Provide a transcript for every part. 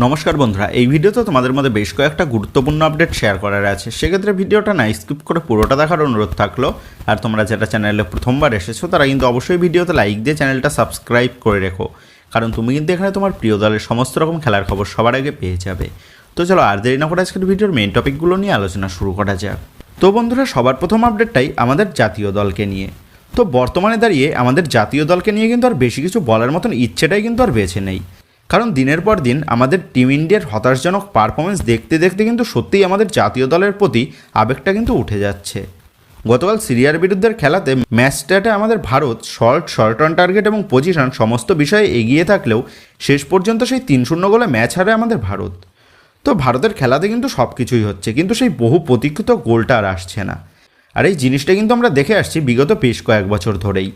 নমস্কার বন্ধুরা, এই ভিডিওতে তোমাদের মধ্যে বেশ কয়েকটা গুরুত্বপূর্ণ আপডেট শেয়ার করার আছে। সেক্ষেত্রে ভিডিওটা না স্কিপ করে পুরোটা দেখার অনুরোধ থাকলো। আর তোমরা যেটা চ্যানেলে প্রথমবার এসেছো তারা কিন্তু অবশ্যই ভিডিওতে লাইক দিয়ে চ্যানেলটা সাবস্ক্রাইব করে রেখো, কারণ তুমি কিন্তু এখানে তোমার প্রিয় দলের সমস্ত রকম খেলার খবর সবার আগে পেয়ে যাবে। তো চলো আর দেরি না করে আজকের ভিডিওর মেইন টপিকগুলো নিয়ে আলোচনা শুরু করা যাক। তো বন্ধুরা, সবার প্রথম আপডেটটাই আমাদের জাতীয় দলকে নিয়ে। তো বর্তমানে দাঁড়িয়ে আমাদের জাতীয় দলকে নিয়ে কিন্তু আর বেশি কিছু বলার মতন ইচ্ছেটাই কিন্তু আর বেছে নেই, কারণ দিনের পর দিন আমাদের টিম ইন্ডিয়ার হতাশজনক পারফরমেন্স দেখতে দেখতে কিন্তু সত্যিই আমাদের জাতীয় দলের প্রতি আবেগটা কিন্তু উঠে যাচ্ছে। গতকাল সিরিয়ার বিরুদ্ধের খেলাতে ম্যাচ স্ট্যাটে আমাদের ভারত শর্ট অন টার্গেট এবং পজিশন সমস্ত বিষয়ে এগিয়ে থাকলেও শেষ পর্যন্ত সেই 3-0 গোলে ম্যাচ হারে আমাদের ভারত। তো ভারতের খেলাতে কিন্তু সব কিছুই হচ্ছে, কিন্তু সেই বহু প্রতীক্ষিত গোলটা আর আসছে না। আর এই জিনিসটা কিন্তু আমরা দেখে আসছি বিগত বেশ কয়েক বছর ধরেই।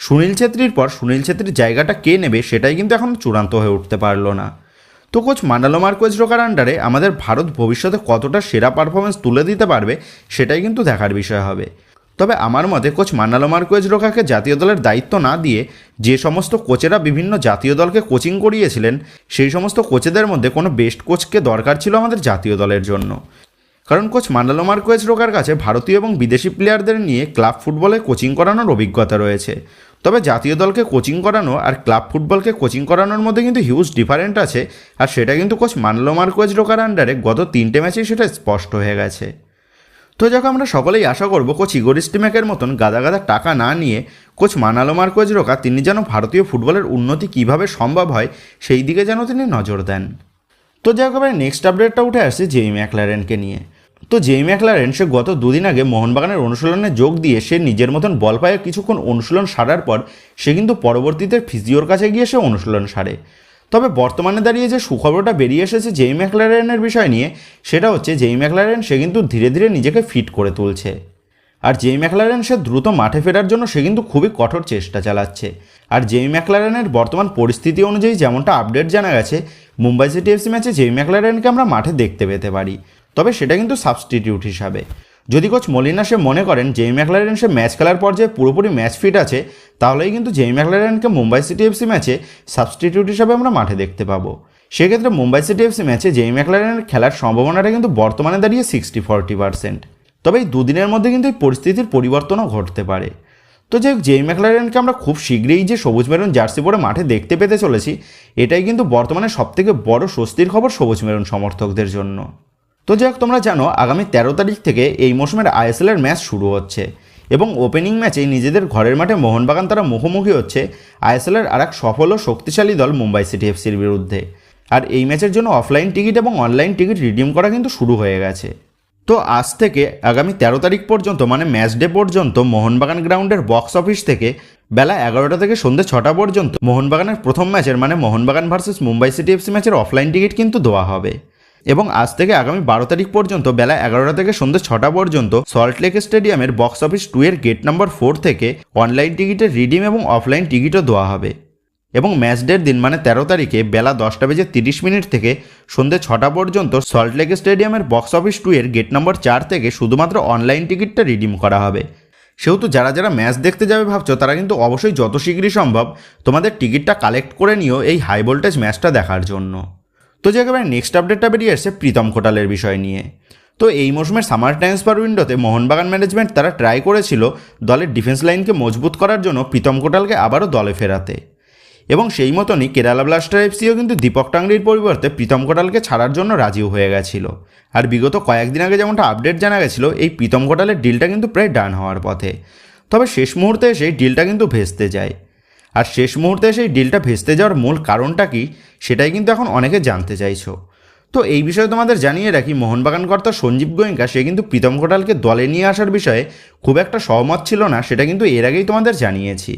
সুনীল ছেত্রীর পর সুনীল ছেত্রীর জায়গাটা কে নেবে সেটাই কিন্তু এখন চূড়ান্ত হয়ে উঠতে পারলো না। তো কোচ মান্ডালো মার্কোয়েজ রোকার আন্ডারে আমাদের ভারত ভবিষ্যতে কতটা সেরা পারফরমেন্স তুলে দিতে পারবে সেটাই কিন্তু দেখার বিষয় হবে। তবে আমার মতে কোচ মান্ডালো মার্কোয়েজ রোকাকে জাতীয় দলের দায়িত্ব না দিয়ে যে সমস্ত কোচেরা বিভিন্ন জাতীয় দলকে কোচিং করিয়েছিলেন সেই সমস্ত কোচেদের মধ্যে কোনো বেস্ট কোচকে দরকার ছিল আমাদের জাতীয় দলের জন্য। কারণ কোচ মান্ডালো মার্কোয়েজ রোকার কাছে ভারতীয় এবং বিদেশি প্লেয়ারদের নিয়ে ক্লাব ফুটবলে কোচিং করানোর অভিজ্ঞতা রয়েছে। তবে জাতীয় দলকে কোচিং করানো আর ক্লাব ফুটবলকে কোচিং করানোর মধ্যে কিন্তু হিউজ ডিফারেন্ট আছে, আর সেটা কিন্তু কোচ মান্ডালো মার্কোয়েজ রোকার আন্ডারে গত 3টে ম্যাচেই সেটা স্পষ্ট হয়ে গেছে। তো যখন আমরা সকলেই আশা করব কোচ ইগোর স্টিম্যাকের মতন গাদা গাদা টাকা না নিয়ে কোচ মান্ডালো মার্কোয়েজ রোকা তিনি যেন ভারতীয় ফুটবলের উন্নতি কিভাবে সম্ভব হয় সেই দিকে যেন তিনি নজর দেন। তো যাই হোক, এবারে নেক্সট আপডেটটা উঠে আসছে জেমি ম্যাকলারেনকে নিয়ে। তো জেমি ম্যাকলারেন সে গত দুদিন আগে মোহনবাগানের অনুশীলনে যোগ দিয়ে সে নিজের মতন বল পায়ে কিছুক্ষণ অনুশীলন সারার পর সে কিন্তু পরবর্তীতে ফিজিওর কাছে গিয়ে সে অনুশীলন সারে। তবে বর্তমানে দাঁড়িয়ে যে সুখবরটা বেরিয়ে এসেছে জেমি ম্যাকলারেনের বিষয় নিয়ে, সেটা হচ্ছে জেমি ম্যাকলারেন সে কিন্তু ধীরে ধীরে নিজেকে ফিট করে তুলছে। আর জেমি ম্যাকলারেন সে দ্রুত মাঠে ফেরার জন্য সে কিন্তু খুবই কঠোর চেষ্টা চালাচ্ছে। আর জেমি ম্যাকলারেনের বর্তমান পরিস্থিতি অনুযায়ী যেমনটা আপডেট জানা গেছে, মুম্বাই সিটি এফসি ম্যাচে জেমি ম্যাকলারেনকে আমরা মাঠে দেখতে পেতে পারি, তবে সেটা কিন্তু সাবস্টিটিউট হিসাবে। যদি কোচ মলিনা সে মনে করেন জেমি ম্যাকলারেন সে ম্যাচ খেলার পর্যায়ে পুরোপুরি ম্যাচ ফিট আছে, তাহলেই কিন্তু জেমি ম্যাকলারেনকে মুম্বাই সিটি এফসি ম্যাচে সাবস্টিটিউট হিসাবে আমরা মাঠে দেখতে পাবো। সেক্ষেত্রে মুম্বাই সিটি এফসি ম্যাচে জেমি ম্যাকলারেনের খেলার সম্ভাবনাটা কিন্তু বর্তমানে দাঁড়িয়ে 60-40%। তবে এই দুদিনের মধ্যে কিন্তু এই পরিস্থিতির পরিবর্তনও ঘটতে পারে। তো যাই হোক, জেমি ম্যাকলারেনকে আমরা খুব শীঘ্রই যে সবুজ মেরুন জার্সি পরে মাঠে দেখতে পেতে চলেছি, এটাই কিন্তু বর্তমানে সবথেকে বড় স্বস্তির খবর সবুজ মেরুন সমর্থকদের জন্য। তো যাই হোক, তোমরা জানো আগামী 13 তারিখ থেকে এই মৌসুমের আইএসএলের ম্যাচ শুরু হচ্ছে এবং ওপেনিং ম্যাচে নিজেদের ঘরের মাঠে মোহনবাগান তারা মুখোমুখি হচ্ছে আইএসএলের আর এক সফল ও শক্তিশালী দল মুম্বাই সিটি এফসির বিরুদ্ধে। আর এই ম্যাচের জন্য অফলাইন টিকিট এবং অনলাইন টিকিট রিডিম করা কিন্তু শুরু হয়ে গেছে। তো আজ থেকে আগামী 13 তারিখ পর্যন্ত মানে ম্যাচ ডে পর্যন্ত মোহনবাগান গ্রাউন্ডের বক্স অফিস থেকে বেলা 11টা থেকে সন্ধ্যে 6টা পর্যন্ত মোহনবাগানের প্রথম ম্যাচের মানে Mohun Bagan versus Mumbai city FC ম্যাচের অফলাইন টিকিট কিন্তু দেওয়া হবে। এবং আজ থেকে আগামী 12 তারিখ পর্যন্ত বেলা 11টা থেকে সন্ধ্যে 6টা পর্যন্ত সল্টলেক স্টেডিয়ামের বক্স অফিস 2 এর গেট নম্বর 4 থেকে অনলাইন টিকিটের রিডিম এবং অফলাইন টিকিটও দেওয়া হবে। এবং ম্যাচ ডের দিন মানে 13 তারিখে বেলা 10:30 থেকে সন্ধ্যে 6টা পর্যন্ত সল্টলেক স্টেডিয়ামের বক্স অফিস 2 এর গেট নম্বর 4 থেকে শুধুমাত্র অনলাইন টিকিটটা রিডিম করা হবে। সেহেতু যারা যারা ম্যাচ দেখতে যাবে ভাবছো তারা কিন্তু অবশ্যই যত শীঘ্রই সম্ভব তোমাদের টিকিটটা কালেক্ট করে নিও এই হাই ভোল্টেজ ম্যাচটা দেখার জন্য। তো যে একেবারে নেক্সট আপডেটটা বেরিয়ে আসছে প্রীতম কোটালের বিষয় নিয়ে। তো এই মৌসুমের সামার ট্রান্সফার উইন্ডোতে মোহনবাগান ম্যানেজমেন্ট তারা ট্রাই করেছিল দলের ডিফেন্স লাইনকে মজবুত করার জন্য প্রীতম কোটালকে আবারও দলে ফেরাতে, এবং সেই মতনই কেরালা ব্লাস্টার এফসিও কিন্তু দীপক টাংরির পরিবর্তে প্রীতম কোটালকে ছাড়ার জন্য রাজিও হয়ে গেছিল। আর বিগত কয়েকদিন আগে যেমনটা আপডেট জানা গেছিল এই প্রীতম কোটালের ডিলটা কিন্তু প্রায় ডান হওয়ার পথে। তবে শেষ মুহূর্তে এসে ডিলটা কিন্তু ভেস্তে যায়। আর শেষ মুহূর্তে সেই ডিলটা ভেস্তে যাওয়ার মূল কারণটা কি সেটাই কিন্তু এখন অনেকে জানতে চাইছো। তো এই বিষয়ে তোমাদের জানিয়ে রাখি, মোহনবাগান কর্তা সঞ্জীব গোয়েঙ্কা সে কিন্তু প্রীতম কোটালকে দলে নিয়ে আসার বিষয়ে খুব একটা সহমত ছিল না, সেটা কিন্তু এর আগেই তোমাদের জানিয়েছি।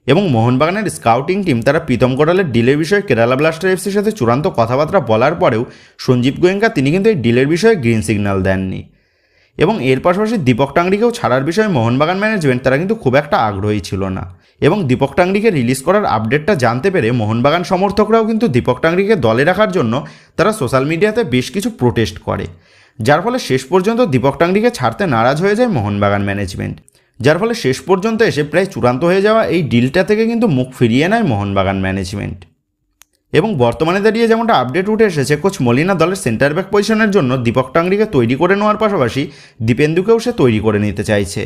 এবং মোহনবাগানের স্কাউটিং টিম তারা প্রীতম কোটালের ডিলের বিষয়ে কেরালা ব্লাস্টার এফসির সাথে চূড়ান্ত কথাবার্তা বলার পরেও সঞ্জীব গোয়েঙ্কা তিনি কিন্তু এই ডিলের বিষয়ে গ্রিন সিগন্যাল দেননি। এবং এর পাশাপাশি দীপক টাংরিকেও ছাড়ার বিষয়ে মোহনবাগান ম্যানেজমেন্ট তারা কিন্তু খুব একটা আগ্রহী ছিল না। এবং দীপক টাংরিকে রিলিজ করার আপডেটটা জানতে পেরে মোহনবাগান সমর্থকরাও কিন্তু দীপক টাংরিকে দলে রাখার জন্য তারা সোশ্যাল মিডিয়াতে বেশ কিছু প্রোটেস্ট করে, যার ফলে শেষ পর্যন্ত দীপক টাংরিকে ছাড়তে নারাজ হয়ে যায় মোহনবাগান ম্যানেজমেন্ট। যার ফলে শেষ পর্যন্ত এসে প্রায় চূড়ান্ত হয়ে যাওয়া এই ডিলটা থেকে কিন্তু মুখ ফিরিয়ে নেয় মোহনবাগান ম্যানেজমেন্ট। এবং বর্তমানে দাঁড়িয়ে যেমনটা আপডেট উঠে এসেছে, কোচ মলিনা দলের সেন্টার ব্যাক পজিশনের জন্য দীপক টাংরিকে তৈরি করে নেওয়ার পাশাপাশি দীপেন্দুকেও সে তৈরি করে নিতে চাইছে।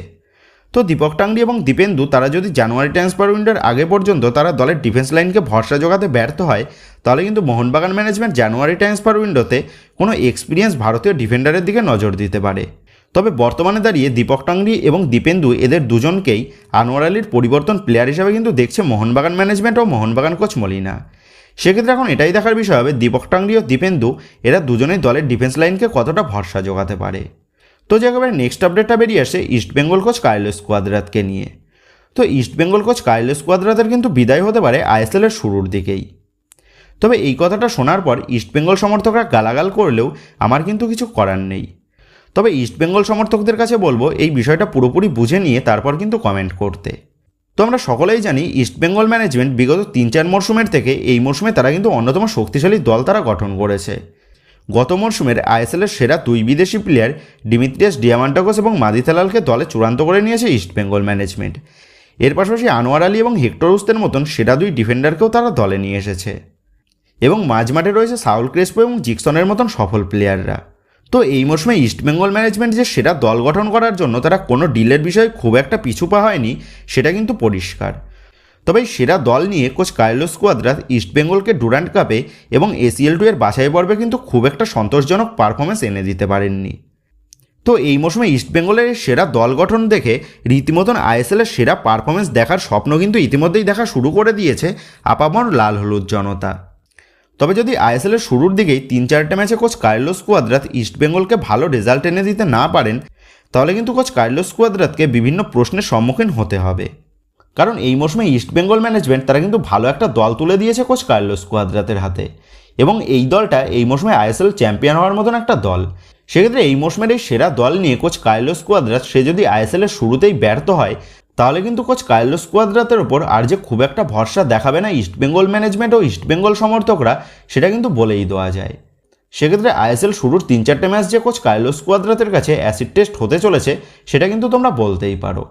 তো দীপক টাংরি এবং দীপেন্দু তারা যদি জানুয়ারি ট্রান্সফার উইন্ডোর আগে পর্যন্ত তারা দলের ডিফেন্স লাইনকে ভরসা জোগাতে ব্যর্থ হয়, তাহলে কিন্তু মোহনবাগান ম্যানেজমেন্ট জানুয়ারি ট্রান্সফার উইন্ডোতে কোনো এক্সপিরিয়েন্স ভারতীয় ডিফেন্ডারের দিকে নজর দিতে পারে। তবে বর্তমানে দাঁড়িয়ে দীপক টাংরি এবং দীপেন্দু এদের দুজনকেই আনোয়ার আলীর পরিবর্তন প্লেয়ার হিসাবে কিন্তু দেখছে মোহনবাগান ম্যানেজমেন্ট ও মোহনবাগান কোচ মলিনা। সেক্ষেত্রে এখন এটাই দেখার বিষয় হবে দীপক টাংরি ও দীপেন্দু এরা দুজনেই দলের ডিফেন্স লাইনকে কতটা ভরসা জোগাতে পারে। তো যে একেবারে নেক্সট আপডেটটা বেরিয়ে আসে ইস্টবেঙ্গল কোচ কার্লোস কুয়াদ্রাতকে নিয়ে। তো ইস্টবেঙ্গল কোচ কার্লোস কুয়াদ্রাতের কিন্তু বিদায় হতে পারে আইএসএলের শুরুর দিকেই। তবে এই কথাটা শোনার পর ইস্টবেঙ্গল সমর্থকরা গালাগাল করলেও আমার কিন্তু কিছু করার নেই। তবে ইস্টবেঙ্গল সমর্থকদের কাছে বলবো এই বিষয়টা পুরোপুরি বুঝে নিয়ে তারপর কিন্তু কমেন্ট করতে। তো আমরা সকলেই জানি ইস্টবেঙ্গল ম্যানেজমেন্ট বিগত 3-4 মরশুমের থেকে এই মরশুমে তারা কিন্তু অন্যতম শক্তিশালী দল তারা গঠন করেছে। গত মরশুমের আইএসএলের সেরা 2 বিদেশি প্লেয়ার ডিমিত্রিয়াস ডিয়ামান্টাকোস এবং মাদি থালালকে দলে চূড়ান্ত করে নিয়েছে ইস্টবেঙ্গল ম্যানেজমেন্ট। এর পাশাপাশি আনোয়ার আলী এবং হেক্টর রুস্তের মতন সেরা 2 ডিফেন্ডারকেও তারা দলে নিয়ে এসেছে। এবং মাঝমাঠে রয়েছে সাউল ক্রেসপো এবং জিকসনের মতন সফল প্লেয়াররা। তো এই মরশুমে ইস্টবেঙ্গল ম্যানেজমেন্ট যে সেরা দল গঠন করার জন্য তারা কোনো ডিলের বিষয়ে খুব একটা পিছু পা হয়নি সেটা কিন্তু পরিষ্কার। তবে এই সেরা দল নিয়ে কোচ কার্লোস কুয়াদ্রাত ইস্টবেঙ্গলকে ডুরান্ট কাপে এবং ACL2 এর বাছাই পর্বে কিন্তু খুব একটা সন্তোষজনক পারফরমেন্স এনে দিতে পারেননি। তো এই মরশুমে ইস্টবেঙ্গলের সেরা দল গঠন দেখে রীতিমতন আইএসএলের সেরা পারফরমেন্স দেখার স্বপ্ন কিন্তু ইতিমধ্যেই দেখা শুরু করে দিয়েছে আপামর লাল হলুদ জনতা। তবে যদি আইএসএলের শুরুর দিকেই 3-4টে ম্যাচে কোচ কার্লোস কুয়াদ্রাত ইস্টবেঙ্গলকে ভালো রেজাল্ট এনে দিতে না পারেন, তাহলে কিন্তু কোচ কার্লোস কুয়াদ্রাতকে বিভিন্ন প্রশ্নের সম্মুখীন হতে হবে। কারণ এই মরশুমে ইস্টবেঙ্গল ম্যানেজমেন্ট তারা কিন্তু ভালো একটা দল তুলে দিয়েছে কোচ কার্লোস কুয়াদ্রাতের হাতে, এবং এই দলটা এই মরশুমে আইএসএল চ্যাম্পিয়ন হওয়ার মতন একটা দল। সেক্ষেত্রে এই মরশুমের এই সেরা দল নিয়ে কোচ কার্লোস কুয়াদ্রাত সে যদি আইএসএলের শুরুতেই ব্যর্থ হয়, তাহলে কিন্তু কোচ কার্লোস কুয়াদ্রাতের ওপর আর যে খুব একটা ভরসা দেখাবে না ইস্টবেঙ্গল ম্যানেজমেন্ট ও ইস্টবেঙ্গল সমর্থকরা, সেটা কিন্তু বলেই দেওয়া যায়। সেক্ষেত্রে আইএসএল শুরুর 3-4টে ম্যাচ যে কোচ কার্লোস কুয়াদ্রাতের কাছে অ্যাসিড টেস্ট হতে চলেছে সেটা কিন্তু তোমরা বলতেই পারো।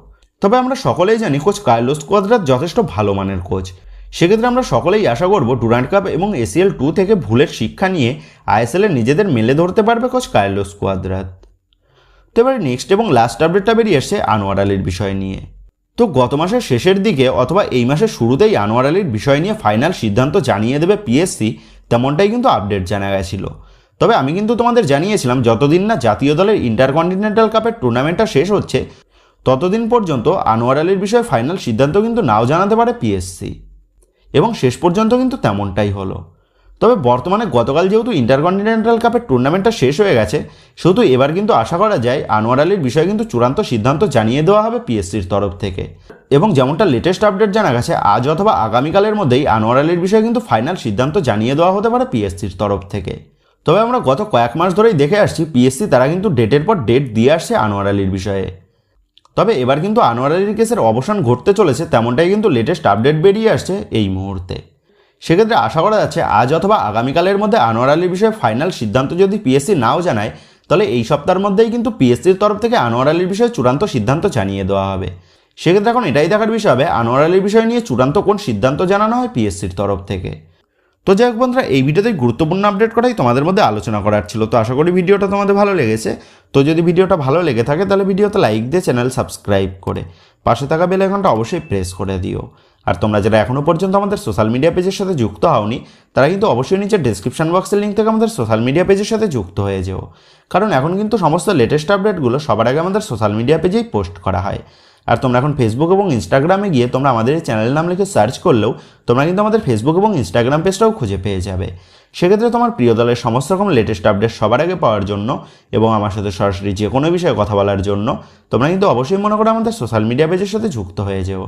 তবে আমরা সকলেই জানি কোচ কার্লোস কুয়াদ্রাত যথেষ্ট ভালো মানের কোচ। সেক্ষেত্রে আমরা সকলেই আশা করব ডুরান্ট কাপ এবং ACL2 থেকে ভুলের শিক্ষা নিয়ে আইএসএলে নিজেদের মেলে ধরতে পারবে কোচ কার্লোস কুয়াদ্রাত। তো এবারে নেক্সট এবং লাস্ট আপডেটটা বেরিয়ে আসছে আনোয়ার আলীর বিষয় নিয়ে। তো গত মাসের শেষের দিকে অথবা এই মাসের শুরুতেই আনোয়ার আলীর বিষয় নিয়ে ফাইনাল সিদ্ধান্ত জানিয়ে দেবে PSC, তেমনটাই কিন্তু আপডেট জানা গেছিল। তবে আমি কিন্তু তোমাদের জানিয়েছিলাম যতদিন না জাতীয় দলের ইন্টারকন্টিনেন্টাল কাপের টুর্নামেন্টটা শেষ হচ্ছে ততদিন পর্যন্ত আনোয়ার আলীর বিষয়ে ফাইনাল সিদ্ধান্ত কিন্তু নাও জানাতে পারে PSC, এবং শেষ পর্যন্ত কিন্তু তেমনটাই হলো। তবে বর্তমানে গতকাল যেহেতু ইন্টারকন্টিনেন্টাল কাপের টুর্নামেন্টটা শেষ হয়ে গেছে, সেহেতু এবার কিন্তু আশা করা যায় আনোয়ার আলীর বিষয়ে কিন্তু চূড়ান্ত সিদ্ধান্ত জানিয়ে দেওয়া হবে PSCর তরফ থেকে। এবং যেমনটা লেটেস্ট আপডেট জানা গেছে, আজ অথবা আগামীকালের মধ্যেই আনোয়ার আলীর বিষয়ে কিন্তু ফাইনাল সিদ্ধান্ত জানিয়ে দেওয়া হতে পারে PSCর তরফ থেকে। তবে আমরা গত কয়েক মাস ধরেই দেখে আসছি PSC তারা কিন্তু ডেটের পর ডেট দিয়ে আসছে আনোয়ার আলীর বিষয়ে। তবে এবার কিন্তু আনোয়ার আলীর কেসের অবসান ঘটতে চলেছে, তেমনটাই কিন্তু লেটেস্ট আপডেট বেরিয়ে আসছে এই মুহূর্তে। সেক্ষেত্রে আশা করা যাচ্ছে আজ অথবা আগামীকালের মধ্যে আনোয়ার আলীর বিষয়ে ফাইনাল সিদ্ধান্ত যদি PSC নাও জানায়, তাহলে এই সপ্তাহের মধ্যেই কিন্তু PSCর তরফ থেকে আনোয়ার আলীর বিষয়ে চূড়ান্ত সিদ্ধান্ত জানিয়ে দেওয়া হবে। সেক্ষেত্রে এখন এটাই দেখার বিষয় হবে আনোয়ার আলীর বিষয় নিয়ে চূড়ান্ত কোন সিদ্ধান্ত জানানো হয় PSCর তরফ থেকে। তো যাই হোক বন্ধুরা, এই ভিডিওতে গুরুত্বপূর্ণ আপডেট করাই তোমাদের মধ্যে আলোচনা করার ছিল। তো আশা করি ভিডিওটা তোমাদের ভালো লেগেছে। তো যদি ভিডিওটা ভালো লেগে থাকে তাহলে ভিডিওতে লাইক দিয়ে চ্যানেল সাবস্ক্রাইব করে পাশে থাকা বেল আইকনটা অবশ্যই প্রেস করে দিও। আর তোমরা যারা এখনও পর্যন্ত আমাদের সোশ্যাল মিডিয়া পেজের সাথে যুক্ত হওনি, তারা কিন্তু অবশ্যই নিচে ডেসক্রিপশন বক্সের লিঙ্ক থেকে আমাদের সোশ্যাল মিডিয়া পেজের সাথে যুক্ত হয়ে যেও। কারণ এখন কিন্তু সমস্ত লেটেস্ট আপডেটগুলো সবার আগে আমাদের সোশ্যাল মিডিয়া পেজেই পোস্ট করা হয়। আর তোমরা এখন ফেসবুক এবং ইনস্টাগ্রামে গিয়ে তোমরা আমাদের এই চ্যানেলের নাম লিখে সার্চ করলেও তোমরা কিন্তু আমাদের ফেসবুক এবং ইনস্টাগ্রাম পেজটাও খুঁজে পেয়ে যাবে। সেক্ষেত্রে তোমার প্রিয় দলের সমস্ত রকম লেটেস্ট আপডেট সবার আগে পাওয়ার জন্য এবং আমার সাথে সরাসরি যে কোনো বিষয়ে কথা বলার জন্য তোমরা কিন্তু অবশ্যই মনে করো আমাদের সোশ্যাল মিডিয়া পেজের সাথে যুক্ত হয়ে যেও।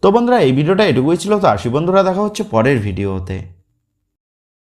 তো বন্ধুরা, এই ভিডিওটা এটুকুই ছিল। তো আসি বন্ধুরা, দেখা হচ্ছে পরের ভিডিওতে।